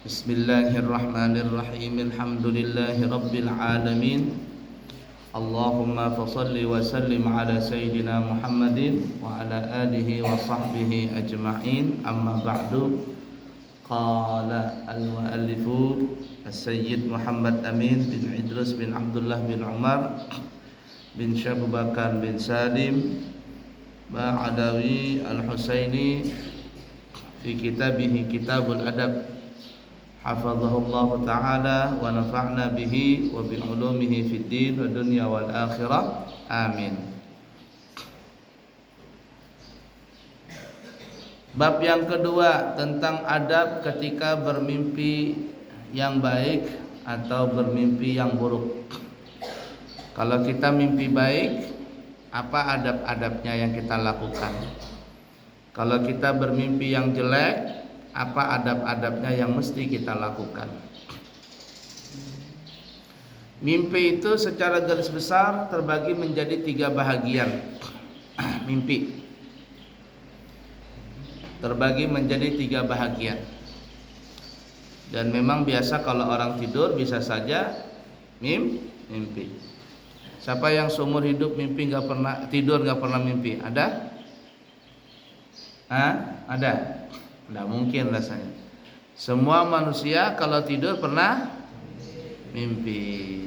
Bismillahirrahmanirrahim. Alhamdulillahi rabbil alamin. Allahumma fasalli wa sallim ala sayyidina Muhammadin wa ala alihi wa sahbihi ajma'in. Amma ba'du. Qala al-muallifu as-sayyid Muhammad Amin bin Idrus bin Abdullah bin Umar bin Syekh Bakar bin Salim Ba'adawi al-Husaini fi kitabihi Kitabul Adab, hafazahullah ta'ala wa nafa'na bihi wa bi ulumihi fid din wa dunya wal akhirah. Amin. Bab yang kedua tentang adab ketika bermimpi yang baik atau bermimpi yang buruk. Kalau kita mimpi baik, apa adab-adabnya yang kita lakukan? Kalau kita bermimpi yang jelek, apa adab-adabnya yang mesti kita lakukan? Mimpi itu secara garis besar terbagi menjadi 3 bahagian. Mimpi terbagi menjadi 3 bahagian. Dan memang biasa kalau orang tidur bisa saja mimpi. Siapa yang seumur hidup mimpi nggak pernah tidur, nggak pernah mimpi? Ada? Ada? Tidak mungkin rasanya. Semua manusia kalau tidur pernah mimpi.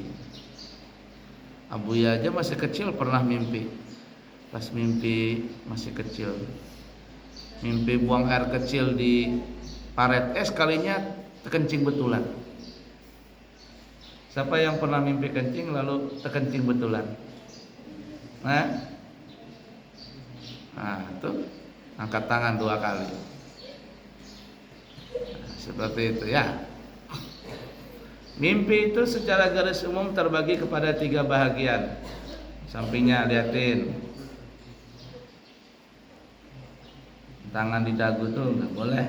Abuya aja masih kecil pernah mimpi. Pas mimpi masih kecil, mimpi buang air kecil di paret es, kalinya terkencing betulan. Siapa yang pernah mimpi kencing lalu terkencing betulan? Nah, tuh angkat tangan 2 kali. Seperti itu ya. Mimpi itu secara garis umum terbagi kepada 3 bahagian. Sampingnya liatin. Tangan di dagu tuh nggak boleh.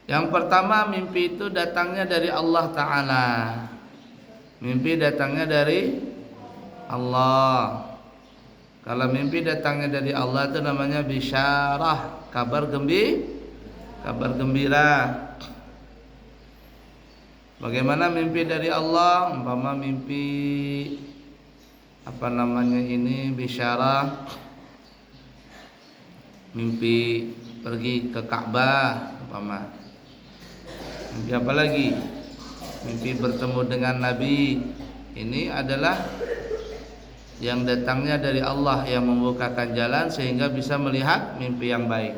Yang pertama, mimpi itu datangnya dari Allah Ta'ala. Mimpi datangnya dari Allah. Kalau mimpi datangnya dari Allah itu namanya bisyarah, kabar gembira. Bagaimana mimpi dari Allah? Umpama mimpi bisyarah, mimpi pergi ke Ka'bah, umpama. Mimpi apa lagi? Mimpi bertemu dengan Nabi. Ini adalah yang datangnya dari Allah, yang membukakan jalan sehingga bisa melihat mimpi yang baik.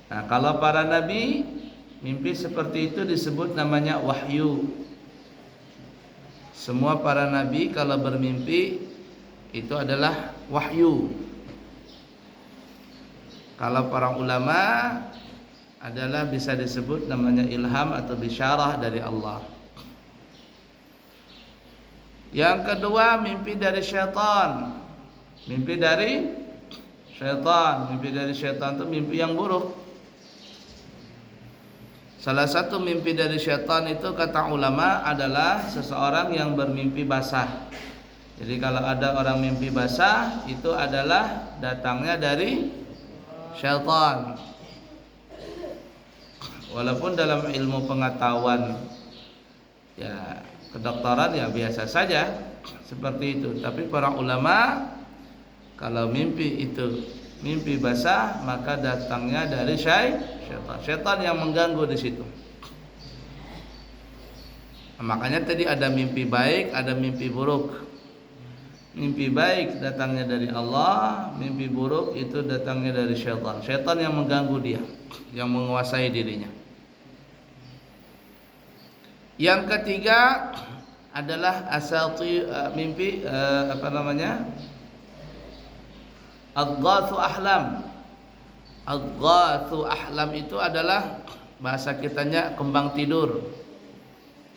Nah, kalau para nabi, mimpi seperti itu disebut namanya wahyu. Semua para nabi kalau bermimpi itu adalah wahyu. Kalau para ulama adalah bisa disebut namanya ilham atau bisyarah dari Allah. Yang kedua, mimpi dari syaitan. Mimpi dari syaitan itu mimpi yang buruk. Salah satu mimpi dari syaitan itu kata ulama adalah seseorang yang bermimpi basah. Jadi kalau ada orang mimpi basah, itu adalah datangnya dari syaitan. Walaupun dalam ilmu pengetahuan ya kedokteran ya biasa saja seperti itu, tapi para ulama kalau mimpi itu mimpi basah maka datangnya dari syaitan yang mengganggu di situ. Makanya tadi ada mimpi baik, ada mimpi buruk. Mimpi baik datangnya dari Allah, mimpi buruk itu datangnya dari syaitan. Syaitan yang mengganggu dia, yang menguasai dirinya. Yang ketiga adalah mimpi adghatsu ahlam. Adghatsu ahlam itu adalah bahasa kitanya kembang tidur.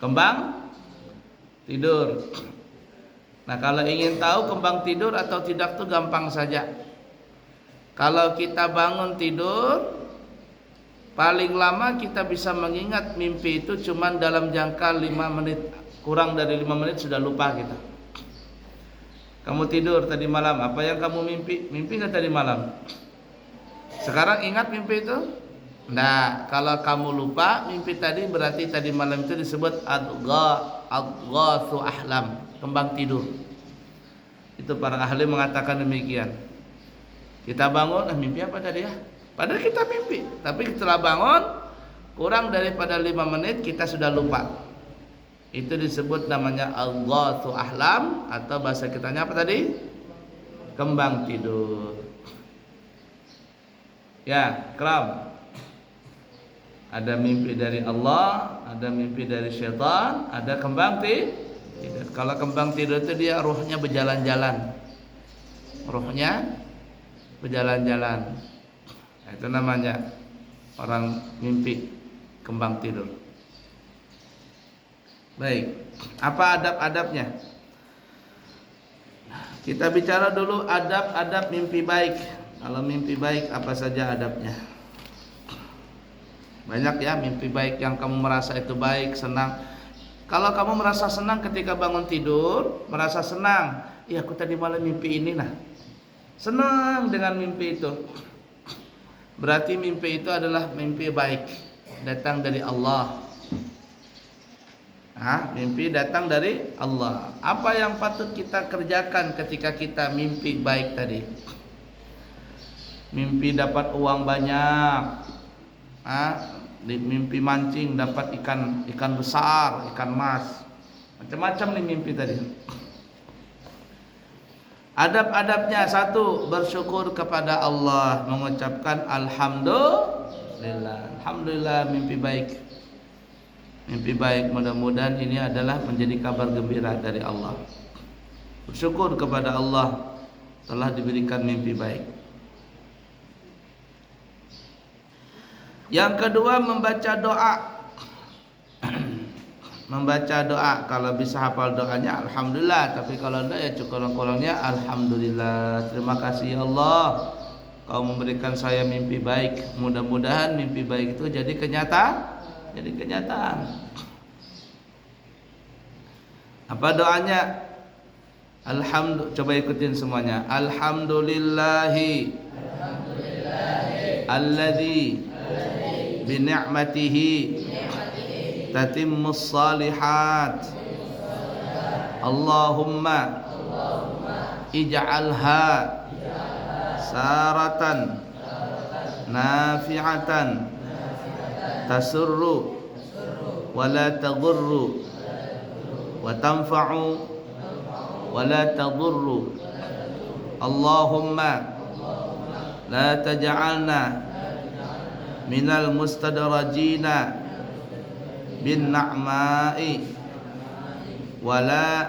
Kembang tidur. Nah, kalau ingin tahu kembang tidur atau tidak tuh gampang saja. Kalau kita bangun tidur, paling lama kita bisa mengingat mimpi itu cuma dalam jangka 5 menit. Kurang dari 5 menit sudah lupa kita. Kamu tidur tadi malam, apa yang kamu mimpi? Mimpi nggak tadi malam? Sekarang ingat mimpi itu? Nah, kalau kamu lupa mimpi tadi, berarti tadi malam itu disebut adghatsu ahlam, kembang tidur. Itu para ahli mengatakan demikian. Kita bangun, mimpi apa tadi ya? Padahal kita mimpi, tapi setelah bangun kurang daripada 5 menit kita sudah lupa. Itu disebut namanya adghatsu ahlam, atau bahasa kitanya apa tadi? Kembang tidur. Ya, Kram. Ada mimpi dari Allah, ada mimpi dari syaitan, ada kembang tidur. Kalau kembang tidur itu dia ruhnya berjalan-jalan. Ruhnya berjalan-jalan. Itu namanya orang mimpi kembang tidur. Baik, apa adab-adabnya? Kita bicara dulu adab-adab mimpi baik. Kalau mimpi baik apa saja adabnya? Banyak ya mimpi baik yang kamu merasa itu baik, senang. Kalau kamu merasa senang ketika bangun tidur, merasa senang, iya aku tadi malam mimpi ini, nah senang dengan mimpi itu, berarti mimpi itu adalah mimpi baik, datang dari Allah. Mimpi datang dari Allah. Apa yang patut kita kerjakan ketika kita mimpi baik tadi? Mimpi dapat uang banyak, di mimpi mancing dapat ikan besar, ikan mas, macam-macam nih mimpi tadi. Adab-adabnya, 1, bersyukur kepada Allah, mengucapkan alhamdulillah. Alhamdulillah mimpi baik. Mimpi baik, mudah-mudahan ini adalah menjadi kabar gembira dari Allah. Bersyukur kepada Allah telah diberikan mimpi baik. Yang kedua, membaca doa. Membaca doa, kalau bisa hafal doanya alhamdulillah, tapi kalau enggak ya kurang-kurangnya alhamdulillah. Terima kasih ya Allah, Kau memberikan saya mimpi baik. Mudah-mudahan mimpi baik itu jadi kenyataan. Apa doanya? Coba ikutin semuanya. Alhamdulillahi alladzi bi ni'matihi tatimmus salihat. Allahumma ij'alha saratan nafi'atan tasurru wa la tadurru wa tanfa'u wa la tadurru. Allahumma la taj'alna minal mustadrajina bin na'ma'i wala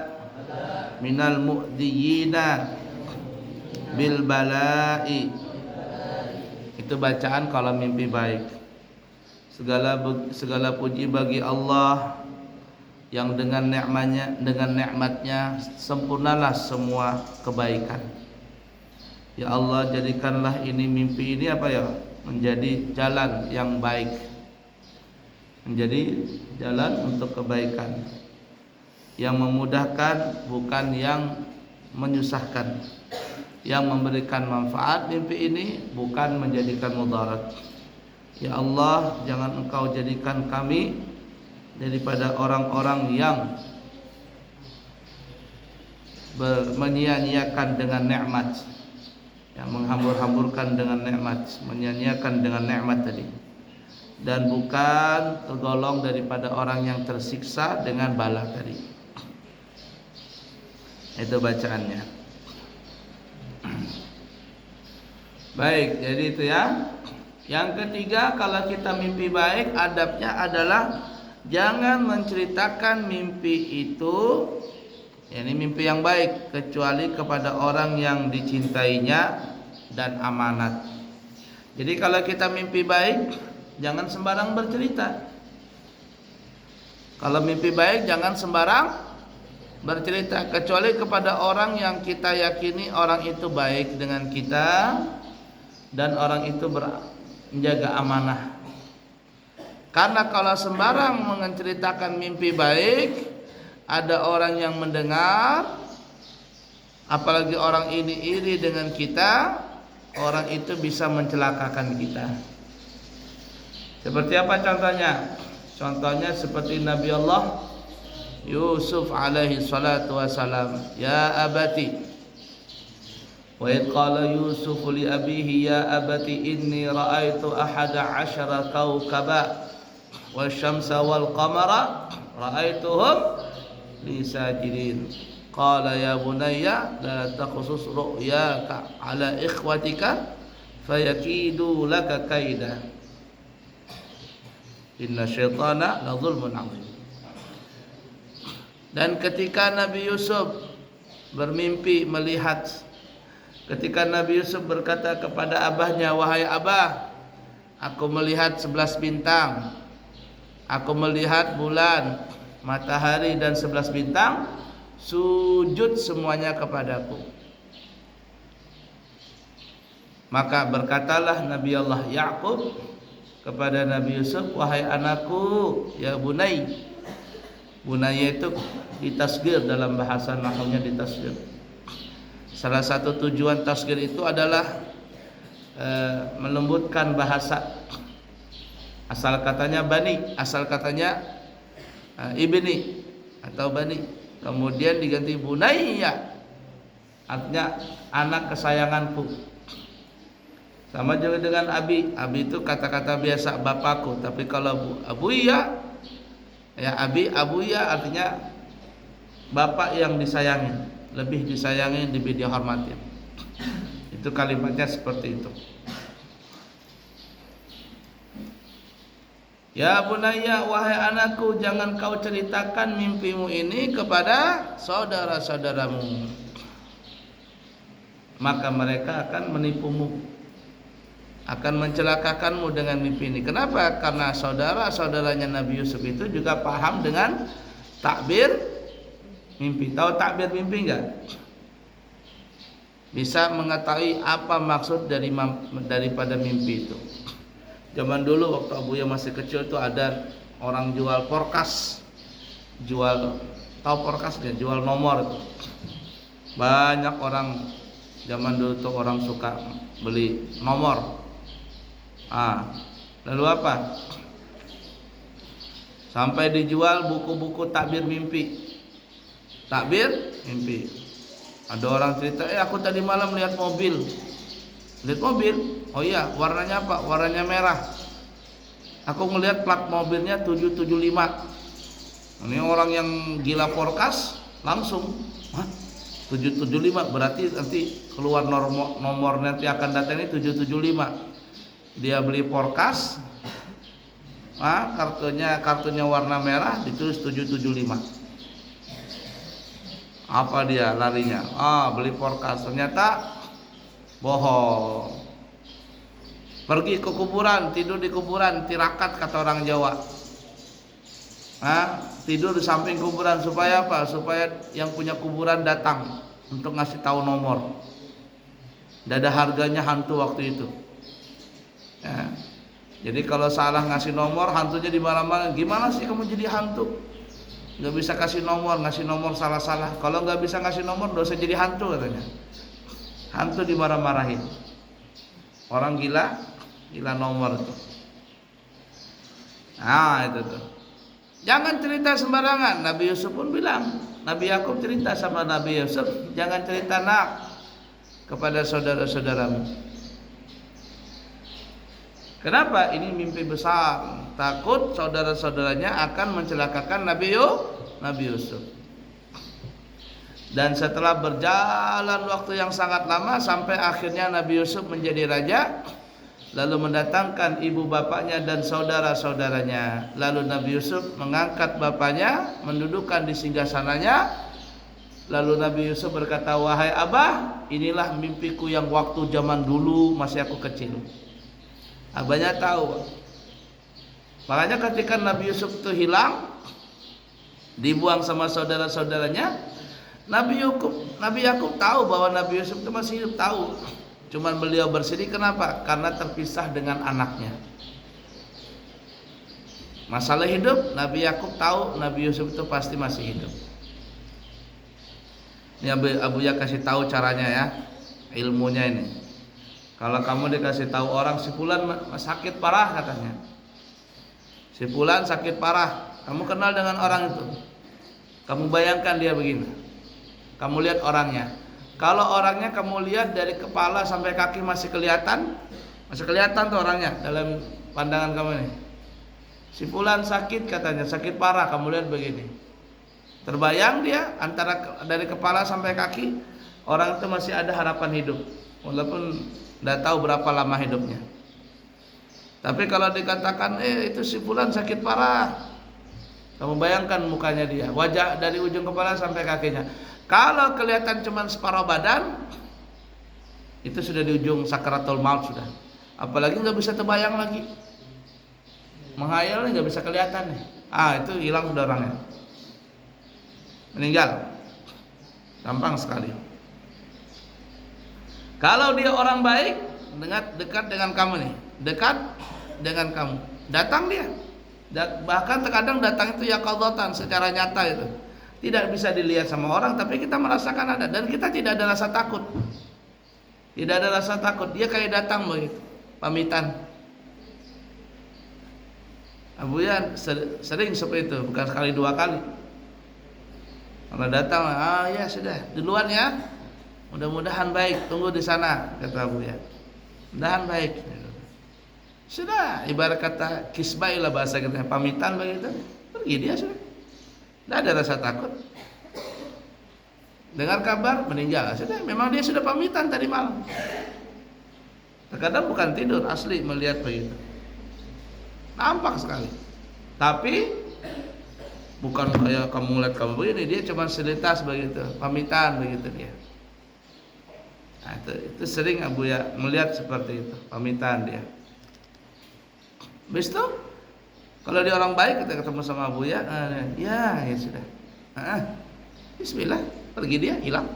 minal mu'diyina bil bala'i. Itu bacaan kalau mimpi baik. Segala puji bagi Allah yang dengan nikmatnya sempurnalah semua kebaikan. Ya Allah, jadikanlah ini mimpi ini menjadi jalan yang baik, menjadi jalan untuk kebaikan, yang memudahkan bukan yang menyusahkan, yang memberikan manfaat mimpi ini bukan menjadikan mudarat. Ya Allah, jangan Engkau jadikan kami daripada orang-orang yang menyia-nyiakan dengan nikmat, yang menghambur-hamburkan dengan nikmat, menyia-nyiakan dengan nikmat tadi, dan bukan tergolong daripada orang yang tersiksa dengan bala tadi. Itu bacaannya. Baik, jadi itu ya. Yang ketiga, kalau kita mimpi baik, adabnya adalah jangan menceritakan mimpi itu, ini mimpi yang baik, kecuali kepada orang yang dicintainya dan amanat. Jadi kalau kita mimpi baik, jangan sembarang bercerita. Kalau mimpi baik jangan sembarang bercerita, kecuali kepada orang yang kita yakini orang itu baik dengan kita dan orang itu menjaga amanah. Karena kalau sembarang menceritakan mimpi baik, ada orang yang mendengar, apalagi orang ini iri dengan kita, orang itu bisa mencelakakan kita. Seperti apa contohnya? Contohnya seperti Nabi Allah Yusuf alaihi salatu wasalam, ya abati, wa idh qala Yusuf li abihi ya abati inni ra'aitu ahada asyara kawkaba wasyamsa wal qamara ra'aituhum li sajidin qala ya bunayya la taqsus ru'yaka ala ikhwatika fayakidu laka kaida inna syaitana la zulmun 'adzim. Dan ketika Nabi Yusuf bermimpi melihat, ketika Nabi Yusuf berkata kepada abahnya, wahai abah, aku melihat 11 bintang, aku melihat bulan, matahari dan 11 bintang sujud semuanya kepadaku. Maka berkatalah Nabi Allah Ya'qub kepada Nabi Yusuf, wahai anakku, ya bunai. Bunai itu ditasgir, dalam bahasa nahwunya ditasgir. Salah satu tujuan tasgir itu adalah melembutkan bahasa. Asal katanya bani, asal katanya ibni atau bani, kemudian diganti bunayya, artinya anak kesayanganku. Sama juga dengan abi. Abi itu kata-kata biasa, bapakku. Tapi kalau abuya, ya abuya artinya bapak yang disayangi, lebih disayangi, lebih dihormati. Itu kalimatnya seperti itu. Ya bunayya, wahai anakku, jangan kau ceritakan mimpimu ini kepada saudara-saudaramu, maka mereka akan menipumu, akan mencelakakanmu dengan mimpi ini. Kenapa? Karena saudara-saudaranya Nabi Yusuf itu juga paham dengan takbir mimpi. Tahu takbir mimpi enggak? Bisa mengetahui apa maksud daripada mimpi itu. Zaman dulu waktu Abuya masih kecil tuh ada orang jual porkas. Tahu porkas enggak? Jual nomor itu. Banyak orang zaman dulu tuh orang suka beli nomor. Lalu apa? Sampai dijual buku-buku takbir mimpi. Takbir mimpi. Ada orang cerita, aku tadi malam lihat mobil. Lihat mobil? Oh iya, warnanya apa? Warnanya merah. Aku melihat plat mobilnya 775. Ini orang yang gila porkas langsung, 775 berarti nanti keluar nomor nanti akan datang ini 775. Dia beli porkas, kartunya warna merah, ditulis 775. Apa dia larinya? Beli porkas, ternyata bohong. Pergi ke kuburan, tidur di kuburan, tirakat kata orang Jawa. Tidur di samping kuburan supaya apa? Supaya yang punya kuburan datang untuk ngasih tahu nomor. Tidak ada harganya hantu waktu itu. Ya. Jadi kalau salah ngasih nomor, hantunya dimarah-marah. Gimana sih kamu jadi hantu? Gak bisa kasih nomor, ngasih nomor salah-salah. Kalau gak bisa ngasih nomor, dosa jadi hantu katanya. Hantu dimarah-marahin. Orang gila nomor itu. Itu tuh. Jangan cerita sembarangan. Nabi Yusuf pun bilang, Nabi Yakub cerita sama Nabi Yusuf, jangan cerita nak kepada saudara-saudaramu. Kenapa? Ini mimpi besar. Takut saudara-saudaranya akan mencelakakan Nabi Yusuf. Dan setelah berjalan waktu yang sangat lama, sampai akhirnya Nabi Yusuf menjadi raja, lalu mendatangkan ibu bapaknya dan saudara-saudaranya. Lalu Nabi Yusuf mengangkat bapaknya, mendudukkan di singgasananya. Lalu Nabi Yusuf berkata, wahai abah, inilah mimpiku yang waktu zaman dulu masih aku kecil. Abahnya tahu. Makanya ketika Nabi Yusuf itu hilang, dibuang sama saudara-saudaranya, Nabi Yakub tahu bahwa Nabi Yusuf itu masih hidup, tahu. Cuman beliau bersedih, kenapa? Karena terpisah dengan anaknya. Masalah hidup, Nabi Yakub tahu Nabi Yusuf itu pasti masih hidup. Ini Abuya kasih tahu caranya ya, ilmunya ini. Kalau kamu dikasih tahu orang si fulan sakit parah katanya. Si fulan sakit parah. Kamu kenal dengan orang itu. Kamu bayangkan dia begini. Kamu lihat orangnya. Kalau orangnya kamu lihat dari kepala sampai kaki masih kelihatan tuh orangnya dalam pandangan kamu ini. Si fulan sakit katanya, sakit parah, kamu lihat begini. Terbayang dia antara dari kepala sampai kaki, orang itu masih ada harapan hidup. Walaupun tidak tahu berapa lama hidupnya. Tapi kalau dikatakan itu si fulan sakit parah, kamu bayangkan mukanya dia, wajah dari ujung kepala sampai kakinya. Kalau kelihatan cuma separuh badan, itu sudah di ujung sakaratul maut sudah. Apalagi nggak bisa terbayang lagi, menghayal nggak bisa kelihatan nih. Itu hilang sudah orangnya, meninggal, gampang sekali. Kalau dia orang baik, dekat dengan kamu nih, dekat dengan kamu, datang dia. Bahkan terkadang datang itu yaqadzatan, secara nyata itu. Tidak bisa dilihat sama orang, tapi kita merasakan ada, dan kita tidak ada rasa takut. Tidak ada rasa takut, dia kayak datang begitu, pamitan. Abu ya sering seperti itu, bukan sekali dua kali. Kalau datang, ya sudah, duluan ya. Mudah-mudahan baik, tunggu di sana, kata Abu ya. Mudahan baik. Sudah, ibarat kata kisbai lah bahasa kita, pamitan begitu, pergi dia sudah. Tidak ada rasa takut. Dengar kabar meninggal, sudah, memang dia sudah pamitan tadi malam. Terkadang bukan tidur, asli melihat begitu. Nampak sekali. Tapi bukan kayak kamu lihat kamu begini, dia cuma selintas begitu, pamitan begitu dia. Nah, itu sering Abu ya melihat seperti itu, pamitan dia. Habis itu kalau dia orang baik, kita ketemu sama Abu ya sudah. Bismillah, pergi dia, hilang.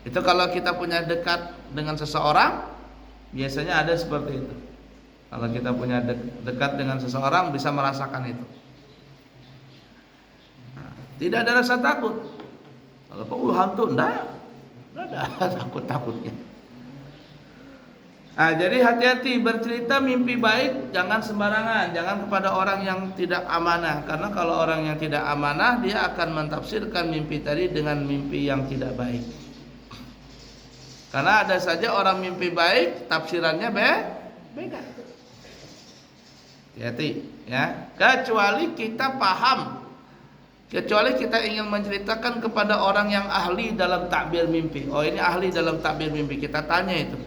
Itu kalau kita punya dekat dengan seseorang, biasanya ada seperti itu. Kalau kita punya dekat dengan seseorang, bisa merasakan itu. Tidak ada rasa takut. Kalau hantu, enggak ada takut-takutnya. Jadi hati-hati bercerita mimpi baik, jangan sembarangan, jangan kepada orang yang tidak amanah. Karena kalau orang yang tidak amanah, dia akan mentafsirkan mimpi tadi dengan mimpi yang tidak baik. Karena ada saja orang mimpi baik, tafsirannya beda. Hati-hati ya. Kecuali kita paham, kecuali kita ingin menceritakan kepada orang yang ahli dalam takbir mimpi. Oh, ini ahli dalam takbir mimpi, kita tanya itu.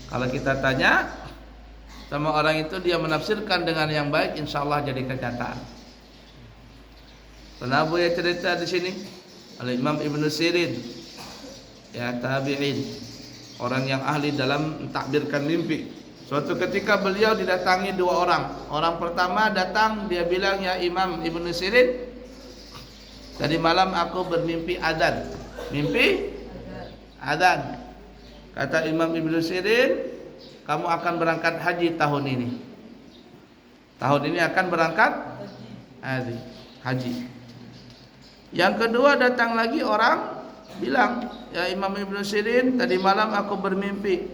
Kalau kita tanya sama orang itu, dia menafsirkan dengan yang baik, insya Allah jadi kenyataan. Pernah Abu ya cerita di sini, Al-Imam Ibnu Sirin, ya tabi'in, orang yang ahli dalam takbirkan mimpi. Suatu ketika beliau didatangi dua orang. Orang pertama datang, dia bilang, ya Imam Ibnu Sirin, tadi malam aku bermimpi adzan. Mimpi adzan. Kata Imam Ibnu Sirin, kamu akan berangkat haji tahun ini. Tahun ini akan berangkat haji. Yang kedua datang lagi orang, bilang, ya Imam Ibnu Sirin, tadi malam aku bermimpi,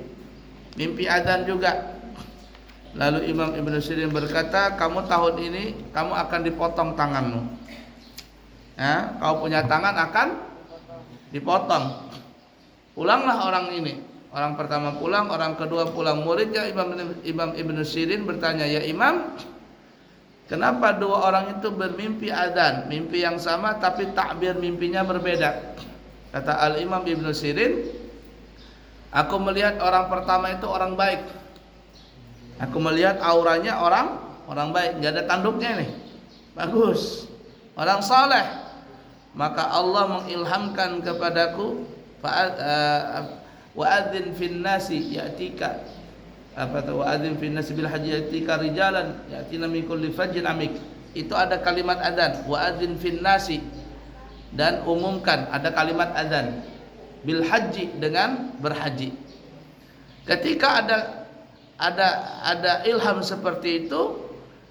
mimpi adzan juga. Lalu Imam Ibnu Sirin berkata, kamu tahun ini kamu akan dipotong tanganmu. Ya, kau punya tangan akan dipotong. Pulanglah orang ini. Orang pertama pulang, orang kedua pulang. Muridnya Imam Ibnu Sirin bertanya, ya Imam, kenapa dua orang itu bermimpi adzan, mimpi yang sama tapi takbir mimpinya berbeda? Kata Al-Imam Ibnu Sirin, aku melihat orang pertama itu orang baik. Aku melihat auranya orang baik, nggak ada tanduknya nih, bagus, orang saleh. Maka Allah mengilhamkan kepadaku, wa'adzin fin nasi ya'tika wa'adzin fin nasi bil haji ya'tika rijalan ya'tina min kulli fajjin amik. Itu ada kalimat adzan, wa'adzin fin nasi, dan umumkan ada kalimat adzan, bil haji, dengan berhaji. Ketika ada ilham seperti itu,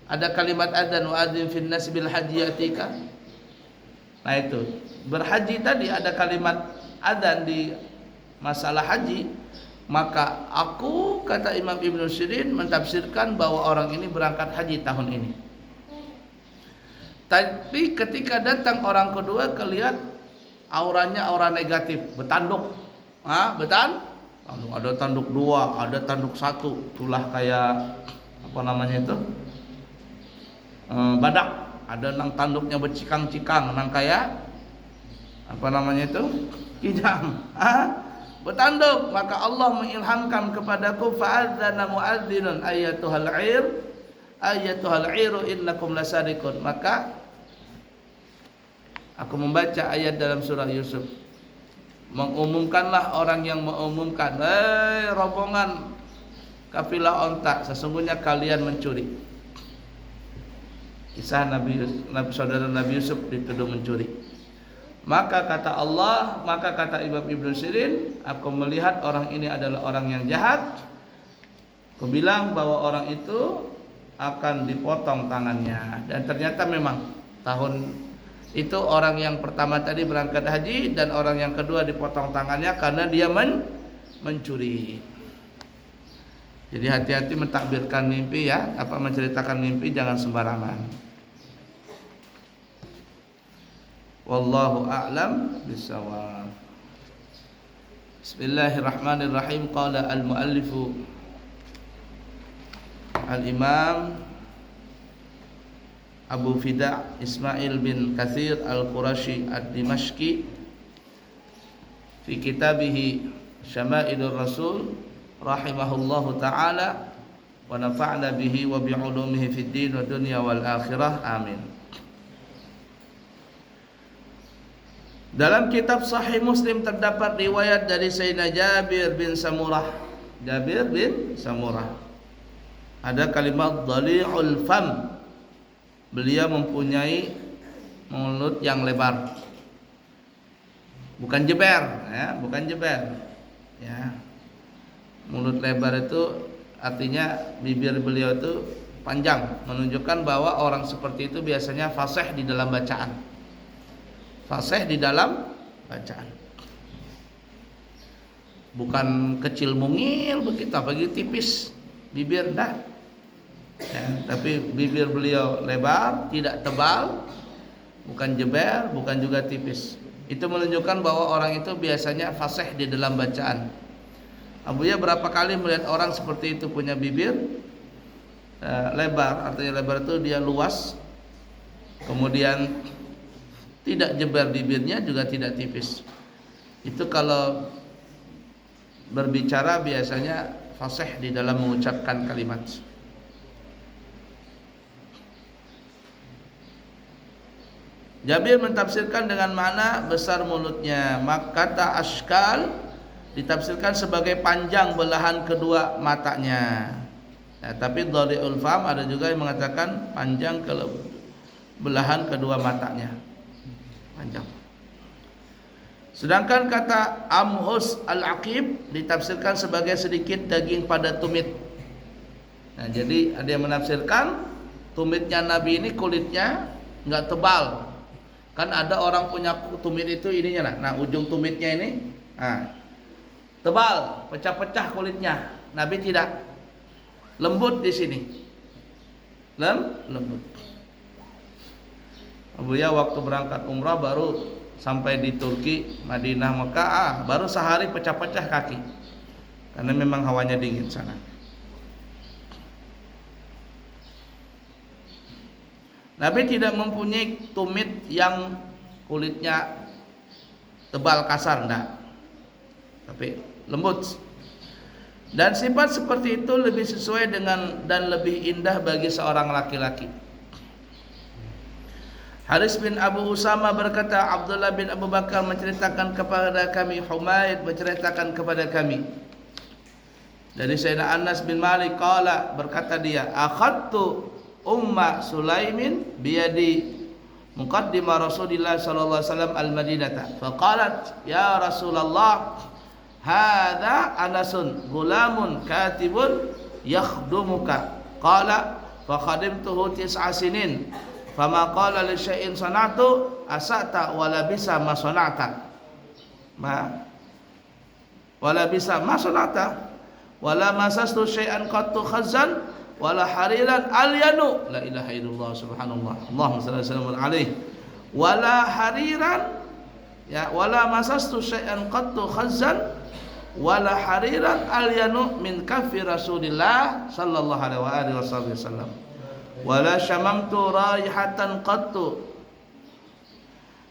ada kalimat adzan, wa'adzin fin nasi bil haji ya'tika. Nah itu berhaji tadi ada kalimat adzan masalah haji, maka aku, kata Imam Ibnu Sirin, mentafsirkan bahwa orang ini berangkat haji tahun ini. Tapi ketika datang orang kedua, kelihat auranya aura negatif, bertanduk. Ada tanduk 2, ada tanduk 1, itulah kayak apa namanya itu? Badak. Ada nang tanduknya bercikang-cikang, nang kayak apa namanya itu? Kijang. Bertanduk, maka Allah mengilhamkan kepadaku, fa'adzana mu'adzinun ayyatuhal 'iru innakum lasadiqun. Maka aku membaca ayat dalam surah Yusuf, mengumumkanlah orang yang mengumumkan, rombongan kafilah onta, sesungguhnya kalian mencuri. Kisah saudara Nabi Yusuf dituduh mencuri. Maka kata Allah, maka kata Imam Ibnu Sirin, aku melihat orang ini adalah orang yang jahat. Aku bilang bahwa orang itu akan dipotong tangannya. Dan ternyata memang tahun itu orang yang pertama tadi berangkat haji, dan orang yang kedua dipotong tangannya karena dia mencuri. Jadi hati-hati mentakbirkan mimpi ya, menceritakan mimpi jangan sembarangan. Wallahu a'lam bishawab. Bismillahirrahmanirrahim. Qala al-muallifu al-imam Abu Fida' Ismail bin Katsir al-Qurashi ad-Dimashqi fi kitabih Syama'ilur Rasul rahimahullahu ta'ala wa nafa'na bihi wa bi'ulumihi fid din wa dunya wal akhirah, amin. Dalam kitab Sahih Muslim terdapat riwayat dari Sayyidina Jabir bin Samurah. Ada kalimat dhali'ul fam. Beliau mempunyai mulut yang lebar, bukan jeber, ya. Mulut lebar itu artinya bibir beliau itu panjang, menunjukkan bahwa orang seperti itu biasanya fasih di dalam bacaan. Bukan kecil mungil begitu tipis bibir, dah. Ya, tapi bibir beliau lebar, tidak tebal, bukan jeber, bukan juga tipis. Itu menunjukkan bahwa orang itu biasanya fasih di dalam bacaan. Abuya berapa kali melihat orang seperti itu punya bibir lebar, artinya lebar itu dia luas, kemudian tidak jeber bibirnya, juga tidak tipis. Itu kalau berbicara biasanya fasih di dalam mengucapkan kalimat. Jabir mentafsirkan dengan makna besar mulutnya. Maka kata ashkal ditafsirkan sebagai panjang belahan kedua matanya. Ya, tapi dhari'ul fam ada juga yang mengatakan panjang belahan kedua matanya. Panjang. Sedangkan kata amhus al-aqib ditafsirkan sebagai sedikit daging pada tumit. Nah, jadi ada yang menafsirkan tumitnya Nabi ini kulitnya enggak tebal. Kan ada orang punya tumit itu ininya, nah ujung tumitnya ini tebal, pecah-pecah kulitnya. Nabi tidak, lembut di sini, lembut. Abuya waktu berangkat umrah baru sampai di Turki, Madinah, Mekah, baru sehari pecah-pecah kaki, karena memang hawanya dingin sana. Nabi tidak mempunyai tumit yang kulitnya tebal kasar, enggak, tapi lembut. Dan sifat seperti itu lebih sesuai dengan dan lebih indah bagi seorang laki-laki. Haris bin Abu Usama berkata, Abdullah bin Abu Bakar menceritakan kepada kami, Humaid menceritakan kepada kami dari Sayyidina Anas bin Malik, qala, berkata dia, akhadtu Umma Sulaimin biyadi muqaddimah Rasulillah sallallahu alaihi wasallam al-Madinata faqalat ya Rasulullah hadza Anasun gulamun katibun yakhdumuka qala fa khadimtuhu 9 sinin fama qala li syai'in sana'tu asata wa labisa ma sana'ta. wala bisa ma sanata wala masastu syai'an qattu khazzan wala hariran alyanu la ilaha illallah subhanallah Allahumma shalli alaihi wala hariran ya wala masastu syai'an qattu khazzan wala hariran alyanu min kaffi Rasulillah sallallahu alaihi wasallam wala syamamtu raihatan qattu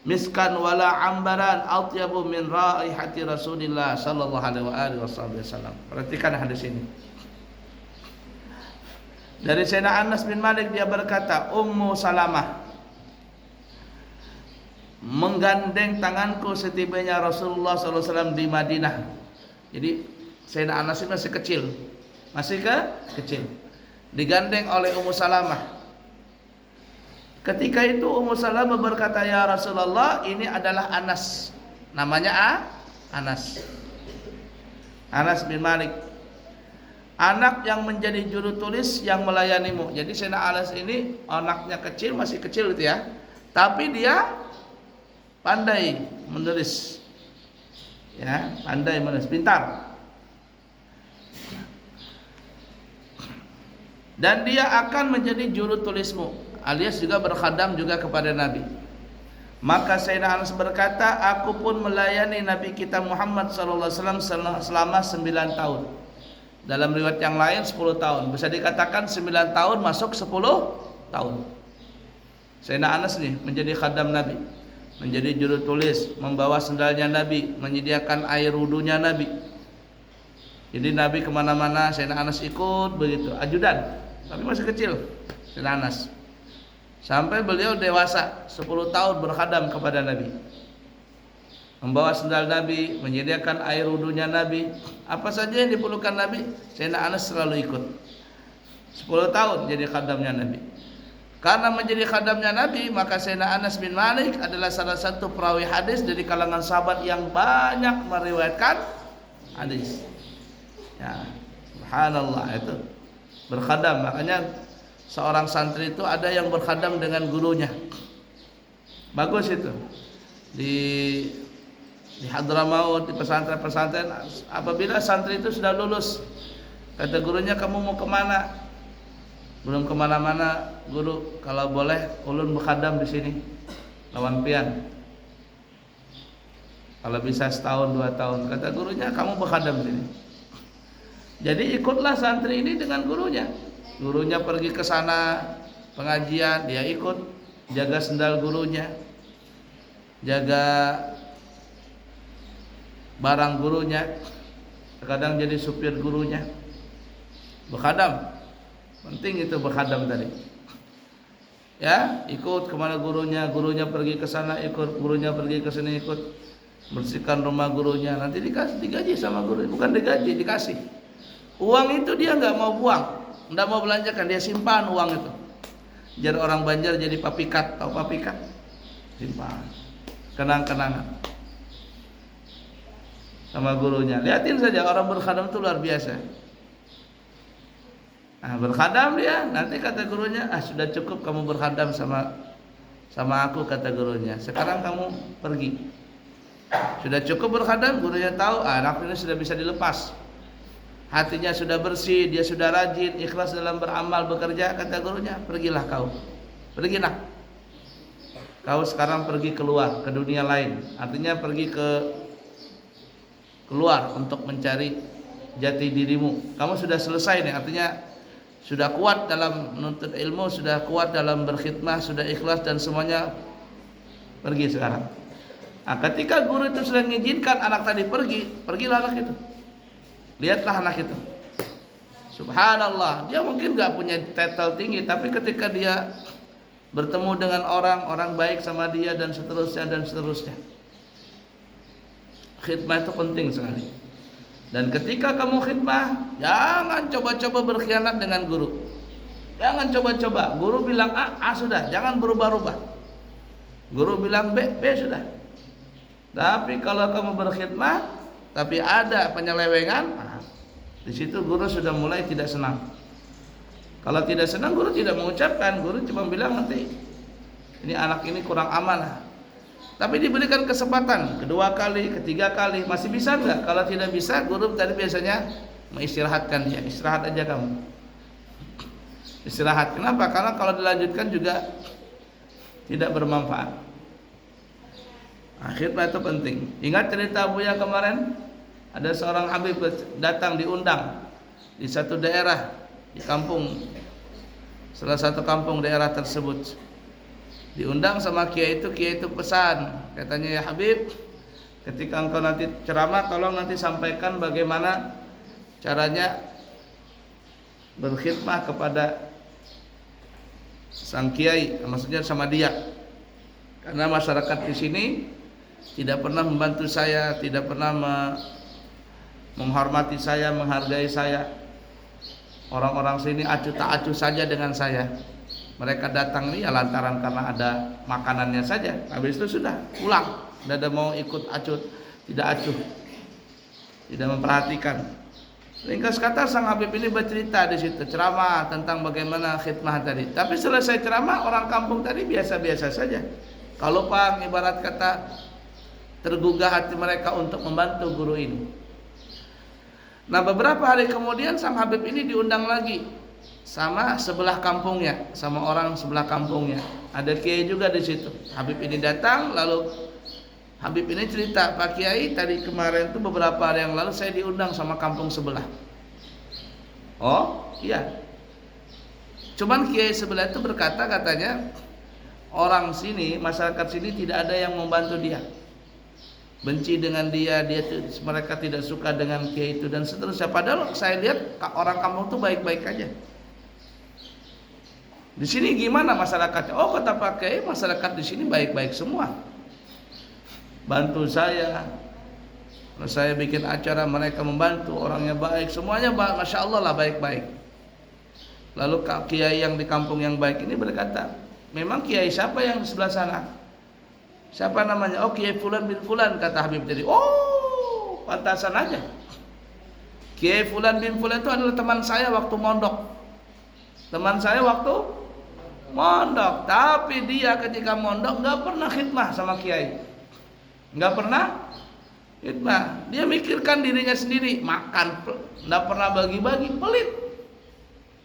miskan wala ambaran atyabu min raihati Rasulillah sallallahu alaihi wasallam. Perhatikan hadis ini. Dari Sayyidina Anas bin Malik, dia berkata, Ummu Salamah menggandeng tanganku setibanya Rasulullah SAW di Madinah. Jadi Sayyidina Anas ini masih kecil, digandeng oleh Ummu Salamah. Ketika itu Ummu Salamah berkata, ya Rasulullah, ini adalah Anas, namanya Anas bin Malik, anak yang menjadi juru tulis yang melayanimu. Jadi Sayyidina Anas ini anaknya kecil, masih kecil itu ya, tapi dia pandai menulis, ya, pandai menulis, pintar. Dan dia akan menjadi juru tulismu, alias juga berkhadam juga kepada Nabi. Maka Sayyidina Anas berkata, aku pun melayani Nabi kita Muhammad SAW selama 9 tahun. Dalam riwayat yang lain 10 tahun. Bisa dikatakan 9 tahun masuk 10 tahun. Sayyidina Anas nih menjadi khadam Nabi, menjadi juru tulis, membawa sendalnya Nabi, menyediakan air wudunya Nabi. Jadi Nabi kemana-mana Sayyidina Anas ikut begitu, ajudan. Tapi masih kecil Sayyidina Anas. Sampai beliau dewasa 10 tahun berkhadam kepada Nabi, membawa sendal Nabi, menyediakan air wudunya Nabi, apa saja yang diperlukan Nabi, Sayyidina Anas selalu ikut. 10 tahun jadi khadamnya Nabi. Karena menjadi khadamnya Nabi, maka Sayyidina Anas bin Malik adalah salah satu perawi hadis dari kalangan sahabat yang banyak meriwayatkan hadis. Ya, subhanallah, itu berkhadam. Makanya seorang santri itu ada yang berkhadam dengan gurunya. Bagus itu. Di Hadramaut, di pesantren-pesantren, apabila santri itu sudah lulus, kata gurunya, kamu mau kemana? Belum kemana-mana guru, kalau boleh ulun berkhadam di sini lawan pian. Kalau bisa setahun 2 tahun, kata gurunya, kamu berkhadam di sini. Jadi ikutlah santri ini dengan gurunya. Gurunya pergi ke sana pengajian, dia ikut, jaga sendal gurunya, jaga barang gurunya, terkadang jadi supir gurunya, berkhadam. Penting itu berkhadam tadi. Ya, ikut kemana gurunya, gurunya pergi ke sana ikut, gurunya pergi ke sini ikut, bersihkan rumah gurunya. Nanti digaji sama guru, bukan digaji, dikasih. Uang itu dia nggak mau buang, nggak mau belanjakan, dia simpan uang itu. Biar orang Banjar jadi papikat, tahu papikat? Simpan, kenang-kenangan sama gurunya. Lihatin saja orang berkhadam itu luar biasa. Nah, berkhadam dia, nanti kata gurunya, sudah cukup kamu berkhadam sama aku, kata gurunya. Sekarang kamu pergi. Sudah cukup berkhadam, gurunya tahu, anak ini sudah bisa dilepas. Hatinya sudah bersih, dia sudah rajin, ikhlas dalam beramal, bekerja, kata gurunya, pergilah kau. Pergilah. Kau sekarang pergi keluar ke dunia lain. Artinya pergi keluar untuk mencari jati dirimu. Kamu sudah selesai nih, artinya sudah kuat dalam menuntut ilmu, sudah kuat dalam berkhidmah, sudah ikhlas dan semuanya, pergi sekarang. Nah, ketika guru itu sudah mengizinkan anak tadi pergi, pergilah anak itu. Lihatlah anak itu. Subhanallah, dia mungkin gak punya title tinggi, tapi ketika dia bertemu dengan orang baik sama dia dan seterusnya. Khidmah itu penting sekali. Dan ketika kamu khidmah, jangan coba-coba berkhianat dengan guru. Jangan coba-coba. Guru bilang A sudah, jangan berubah-ubah. Guru bilang B sudah. Tapi kalau kamu berkhidmah, tapi ada penyelewengan, di situ guru sudah mulai tidak senang. Kalau tidak senang, guru tidak mengucapkan. Guru cuma bilang nanti, ini anak ini kurang amanah. Tapi diberikan kesempatan kedua kali, ketiga kali, masih bisa enggak? Kalau tidak bisa, guru tadi biasanya mengistirahatkan dia. Istirahat aja kamu. Istirahat. Kenapa? Karena kalau dilanjutkan juga tidak bermanfaat. Khidmah itu penting. Ingat cerita Buya kemarin? Ada seorang habib datang diundang di satu daerah di kampung, salah satu kampung daerah tersebut. Diundang sama kiai itu pesan, katanya, ya Habib, ketika engkau nanti ceramah, tolong nanti sampaikan bagaimana caranya berkhidmah kepada sang kiai, maksudnya sama dia. Karena masyarakat di sini tidak pernah membantu saya, tidak pernah menghormati saya, menghargai saya. Orang-orang sini acuh tak acuh saja dengan saya. Mereka datang ini ya lantaran karena ada makanannya saja. Habis itu sudah pulang, tidak ada mau ikut acuh, tidak acuh, tidak memperhatikan. Ringkas kata sang Habib ini bercerita di situ, ceramah tentang bagaimana khidmah tadi. Tapi selesai ceramah, orang kampung tadi biasa-biasa saja. Kalau Pak, ibarat kata tergugah hati mereka untuk membantu guru ini. Nah, beberapa hari kemudian sang Habib ini diundang lagi sama sebelah kampungnya, sama orang sebelah kampungnya. Ada kiai juga di situ. Habib ini datang, lalu Habib ini cerita, Pak Kiai, tadi kemarin tuh beberapa hari yang lalu saya diundang sama kampung sebelah. Oh iya. Cuman kiai sebelah itu berkata, katanya orang sini, masyarakat sini tidak ada yang membantu dia, benci dengan dia, mereka tidak suka dengan kiai itu dan seterusnya. Padahal saya lihat orang kampung itu baik-baik aja. Di sini gimana masyarakatnya? Oh, kata Pak Kiai, masyarakat di sini baik-baik semua. Bantu saya. Kalau saya bikin acara mereka membantu, orangnya baik, semuanya masya Allah lah baik-baik. Lalu kiai yang di kampung yang baik ini berkata, memang kiai siapa yang di sebelah sana? Siapa namanya? Oh, Kiai Fulan bin Fulan, kata Habib tadi. Oh, pantasan aja. Kiai Fulan bin Fulan itu adalah teman saya waktu mondok. Teman saya waktu mondok, tapi dia ketika mondok nggak pernah khidmah sama kiai, nggak pernah khidmah. Dia mikirkan dirinya sendiri, makan, nggak pernah bagi-bagi, pelit.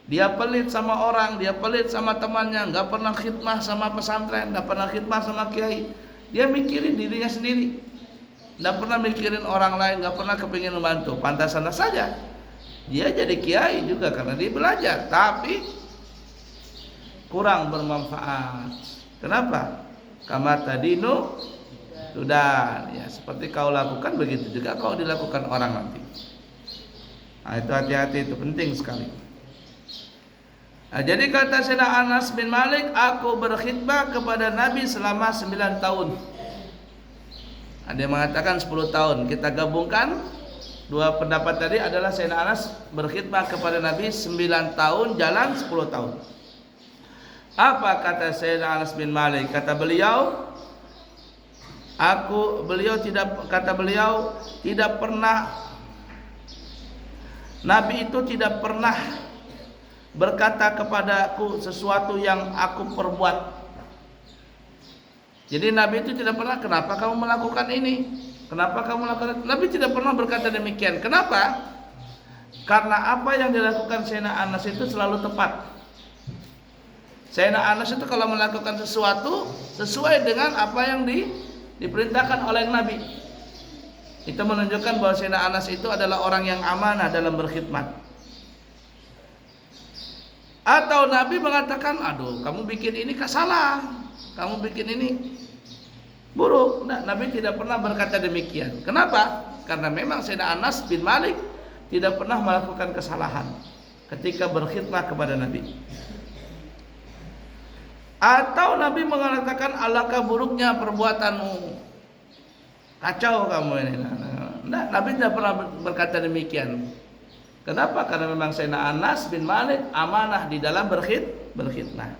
Dia pelit sama orang, dia pelit sama temannya, nggak pernah khidmah sama pesantren, nggak pernah khidmah sama kiai. Dia mikirin dirinya sendiri, nggak pernah mikirin orang lain, nggak pernah kepingin membantu. Pantasan saja dia jadi kiai juga karena dia belajar, tapi kurang bermanfaat. Kenapa? Kama tadinu sudah, ya seperti kau lakukan begitu juga kau dilakukan orang nanti. Nah, itu hati-hati, itu penting sekali. Nah, jadi kata Sayyidina Anas bin Malik, aku berkhidmah kepada Nabi selama 9 tahun. Ada yang mengatakan 10 tahun. Kita gabungkan dua pendapat tadi adalah Sayyidina Anas berkhidmah kepada Nabi 9 tahun, jalan 10 tahun. Apa kata Sayyidina Anas bin Malik? Kata beliau tidak pernah, Nabi itu tidak pernah berkata kepadaku sesuatu yang aku perbuat. Jadi Nabi itu tidak pernah, kenapa kamu melakukan ini? Kenapa kamu melakukan? Nabi tidak pernah berkata demikian. Kenapa? Karena apa yang dilakukan Sayyidina Anas itu selalu tepat. Sayyidina Anas itu kalau melakukan sesuatu sesuai dengan apa yang diperintahkan oleh Nabi. Itu menunjukkan bahwa Sayyidina Anas itu adalah orang yang amanah dalam berkhidmat. Atau Nabi mengatakan, aduh kamu bikin ini salah, kamu bikin ini buruk. Nah, Nabi tidak pernah berkata demikian. Kenapa? Karena memang Sayyidina Anas bin Malik tidak pernah melakukan kesalahan ketika berkhidmat kepada Nabi. Atau Nabi mengatakan, alangkah buruknya perbuatanmu, kacau kamu ini. Nah, Nabi tidak pernah berkata demikian. Kenapa? Karena memang Sayyidina Anas bin Malik amanah di dalam berkhidmah.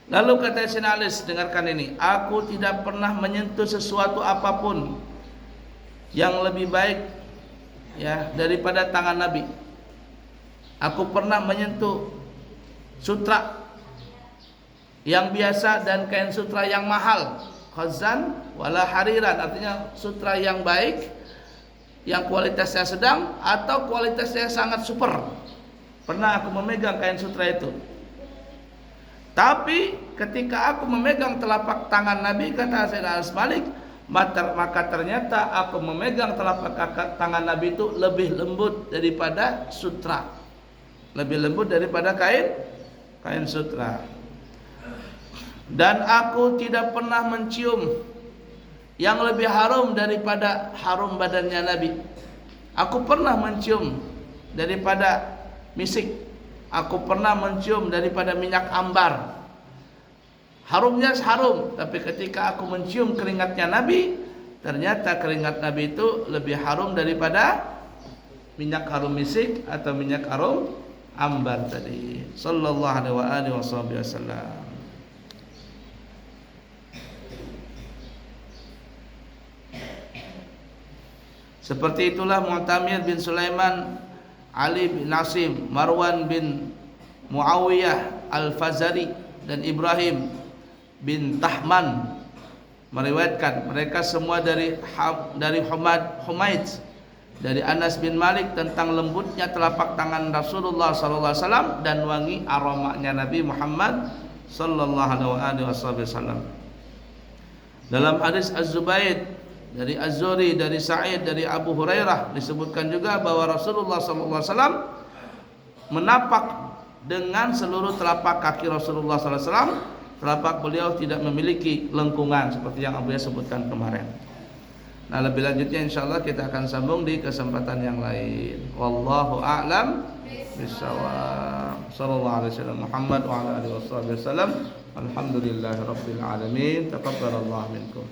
Lalu kata Sayyidina Anas, dengarkan ini, aku tidak pernah menyentuh sesuatu apapun yang lebih baik ya daripada tangan Nabi. Aku pernah menyentuh sutra yang biasa dan kain sutra yang mahal. Khazan wala hariran, artinya sutra yang baik, yang kualitasnya sedang atau kualitasnya sangat super. Pernah aku memegang kain sutra itu. Tapi ketika aku memegang telapak tangan Nabi, kata Sayyidina Anas Malik, maka ternyata aku memegang telapak tangan Nabi itu lebih lembut daripada sutra, lebih lembut daripada kain sutra. Dan aku tidak pernah mencium yang lebih harum daripada harum badannya Nabi. Aku pernah mencium daripada misik, aku pernah mencium daripada minyak ambar. Harumnya harum, tapi ketika aku mencium keringatnya Nabi, ternyata keringat Nabi itu lebih harum daripada minyak harum misik atau minyak harum ambar tadi. Sallallahu alaihi wasallam. Seperti itulah Mu'tamir bin Sulaiman, Ali bin Nasim, Marwan bin Muawiyah Al-Fazari, dan Ibrahim bin Tahman meriwayatkan, mereka semua dari Humaid dari Anas bin Malik tentang lembutnya telapak tangan Rasulullah sallallahu alaihi wasallam dan wangi aromanya Nabi Muhammad sallallahu alaihi wasallam. Dalam hadis Az-Zubaid dari Az-Zuri, dari Sa'id, dari Abu Hurairah disebutkan juga bahwa Rasulullah SAW menapak dengan seluruh telapak kaki Rasulullah SAW. Telapak beliau tidak memiliki lengkungan seperti yang Abu ya sebutkan kemarin. Nah, lebih lanjutnya insyaallah kita akan sambung di kesempatan yang lain. Wallahu a'lam bishawab. Sallallahu alaihi wasallam Muhammad wa ala alihi wasallam. Alhamdulillahirabbil alamin. Taqabbalallahu minkum.